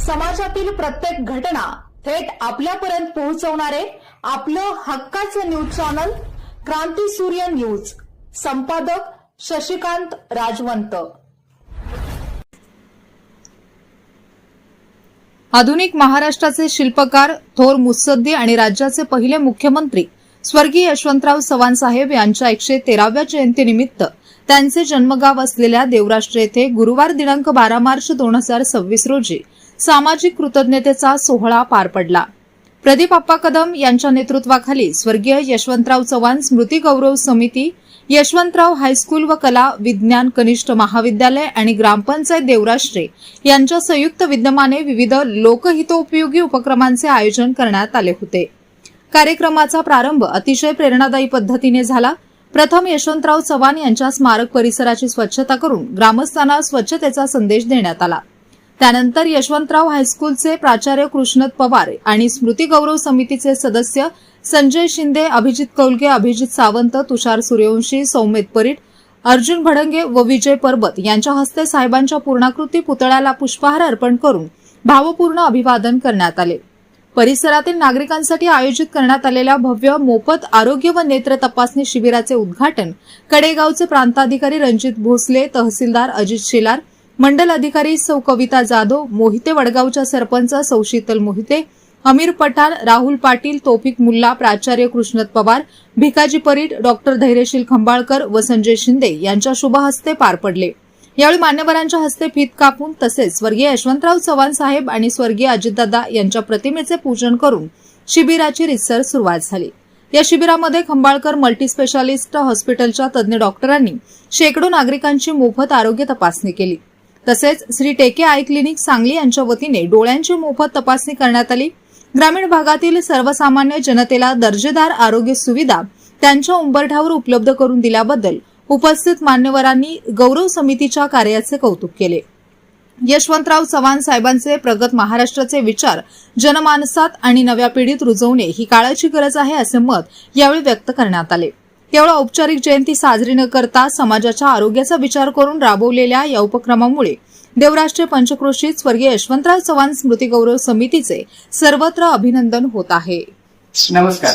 समाजातील प्रत्येक घटना थेट आपल्यापर्यंत पोहोचवणारे आपलं हक्काचं न्यूज चॅनल क्रांती सूर्य न्यूज. संपादक शशिकांत राजवंत. आधुनिक महाराष्ट्राचे शिल्पकार, थोर मुत्सद्दी आणि राज्याचे पहिले मुख्यमंत्री स्वर्गीय यशवंतराव चव्हाण साहेब यांच्या 113व्या जयंतीनिमित्त त्यांचे जन्मगाव असलेल्या देवराष्ट्र येथे गुरुवार दिनांक 12 मार्च 2026 रोजी सामाजिक कृतज्ञतेचा सोहळा पार पडला. प्रदीप आप्पा कदम यांच्या नेतृत्वाखाली स्वर्गीय यशवंतराव चव्हाण स्मृती गौरव समिती, यशवंतराव हायस्कूल व कला विज्ञान कनिष्ठ महाविद्यालय आणि ग्रामपंचायत देवराष्ट्रे यांच्या संयुक्त विद्यमाने विविध लोकहितोपयोगी उपक्रमांचे आयोजन करण्यात आले होते. कार्यक्रमाचा प्रारंभ अतिशय प्रेरणादायी पद्धतीने झाला. प्रथम यशवंतराव चव्हाण यांच्या स्मारक परिसराची स्वच्छता करून ग्रामस्थांना स्वच्छतेचा संदेश देण्यात आला. त्यानंतर यशवंतराव हायस्कूलचे प्राचार्य कृष्णत पवार आणि स्मृती गौरव समितीचे सदस्य संजय शिंदे, अभिजित कौलगे, अभिजित सावंत, तुषार सूर्यवंशी, सौमित परीट, अर्जुन भडंगे व विजय परबत यांच्या हस्ते साहेबांच्या पूर्णाकृती पुतळ्याला पुष्पहार अर्पण करून भावपूर्ण अभिवादन करण्यात आले. परिसरातील नागरिकांसाठी आयोजित करण्यात आलेल्या भव्य मोफत आरोग्य व नेत्र तपासणी शिबिराचे उद्घाटन कडेगावचे प्रांताधिकारी रणजित भोसले, तहसीलदार अजित शेलार, मंडल अधिकारी सौ कविता जाधव, मोहिते वडगावच्या सरपंच सौ शीतल मोहिते, अमीर पठाण, राहुल पाटील, तौफिक मुल्ला, प्राचार्य कृष्णत पवार, भिकाजी परीट, डॉक्टर धैर्यशील खंबाळकर व संजय शिंदे यांच्या शुभ हस्ते पार पडले. यावेळी मान्यवरांच्या हस्ते फीत कापून तसेच स्वर्गीय यशवंतराव चव्हाण साहेब आणि स्वर्गीय अजितदादा यांच्या प्रतिमेचे पूजन करून शिबिराची रितसर सुरुवात झाली. या शिबिरामध्ये खंबाळकर मल्टी स्पेशालिस्ट हॉस्पिटलच्या तज्ञ डॉक्टरांनी शेकडो नागरिकांची मोफत आरोग्य तपासणी केली. तसेच श्री टेके आय क्लिनिक सांगली यांच्या वतीने डोळ्यांची मोफत तपासणी करण्यात आली. ग्रामीण भागातील सर्वसामान्य जनतेला दर्जेदार आरोग्य सुविधा त्यांच्या उंबरठ्यावर उपलब्ध करून दिल्याबद्दल उपस्थित मान्यवरांनी गौरव समितीच्या कार्याचे कौतुक केले. यशवंतराव चव्हाण साहेबांचे प्रगत महाराष्ट्राचे विचार जनमानसात आणि नव्या पिढीत रुजवणे ही काळाची गरज आहे असे मत यावेळी व्यक्त करण्यात आले. केवळ औपचारिक जयंती साजरी न करता समाजाच्या आरोग्याचा विचार करून राबवलेल्या या उपक्रमामुळे देवराष्ट्र पंचक्रोशीत स्वर्गीय यशवंतराव चव्हाण स्मृती गौरव समितीचे सर्वत्र अभिनंदन होत आहे. नमस्कार.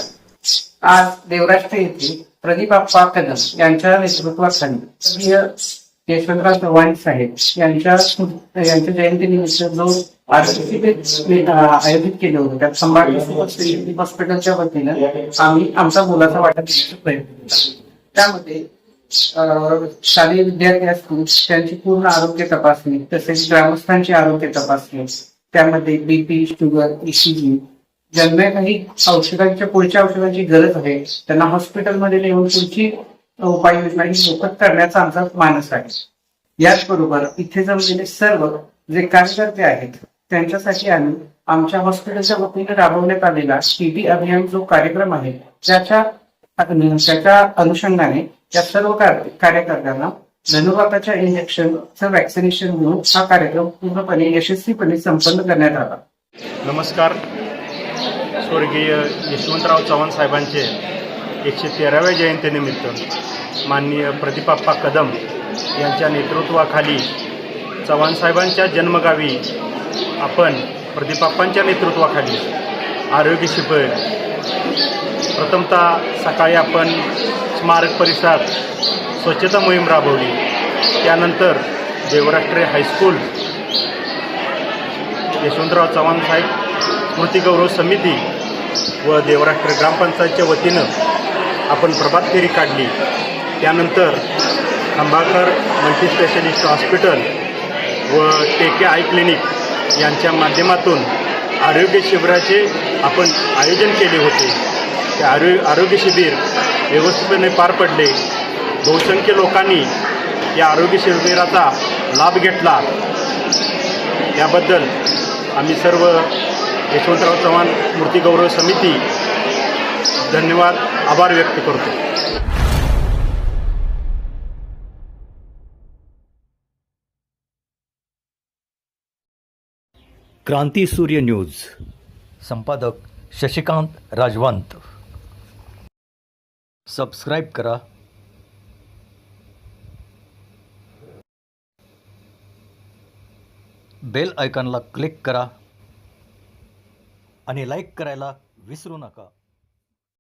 आज देवराष्ट्र येथे प्रदीप आप्पा कदम यांच्या नेतृत्वाखाली स्वर्गीय यशवंतराव चव्हाण साहेब यांच्या जयंतीनिमित्त जो आयोजित केले होते त्या संभाजी हॉस्पिटलच्या वतीनं आम्ही आमचा मोलाचा वाटा देण्याचा प्रयत्न केला. त्यामध्ये शालेय विद्यार्थी असतील त्यांची पूर्ण आरोग्य तपासणी, तसेच ग्रामस्थांची आरोग्य तपासणी, त्यामध्ये बीपी, शुगर, ईसीजी, ज्यांना काही पुढच्या औषधांची गरज आहे त्यांना हॉस्पिटलमध्ये नेऊन पुढची उपाययोजना ही मोफत करण्याचा आमचा मानस आहे. याचबरोबर इथे जमलेले सर्व जे कार्यकर्ते आहेत त्यांच्यासाठी आम्ही आमच्या हॉस्पिटलच्या वतीने राबवण्यात आलेला टीबी अभियान जो कार्यक्रम आहे त्याच्या अनुषंगाने त्या सर्व कार्यकर्त्यांना धनुबाताच्या इंजेक्शनचं वॅक्सिनेशन घेऊन हा कार्यक्रम पूर्णपणे यशस्वीपणे संपन्न करण्यात आला. नमस्कार. स्वर्गीय यशवंतराव चव्हाण साहेबांचे 113व्या जयंतीनिमित्त माननीय प्रदीप आप्पा कदम यांच्या नेतृत्वाखाली चव्हाण साहेबांच्या जन्मगावी आपण प्रदीप आप्पांच्या नेतृत्वाखाली आरोग्य शिबिर प्रथमतः सकाळी आपण स्मारक परिसरात स्वच्छता मोहीम राबवली. त्यानंतर देवराष्ट्र हायस्कूल, यशवंतराव चव्हाण साहेब स्मृती गौरव समिती व देवराष्ट्र ग्रामपंचायतच्या वतीनं आपण प्रभात फेरी काढली. त्यानंतर खंबाळकर मल्टी स्पेशालिस्ट हॉस्पिटल व टेके आय क्लिनिक यांच्या माध्यमातून आरोग्य शिबिराचे आपण आयोजन केले होते. ते आरोग्य शिबिर व्यवस्थितपणे पार पडले. बहुसंख्य लोकांनी या आरोग्य शिबिराचा लाभ घेतला. याबद्दल आम्ही सर्व यशवंतराव चव्हाण स्मृती गौरव समिती धन्यवाद, आभार व्यक्त करतो. क्रांती सूर्य न्यूज. संपादक शशिकांत राजवंत. सबस्क्राईब करा. बेल आयकॉनला क्लिक करा आणि लाईक करायला विसरू नका.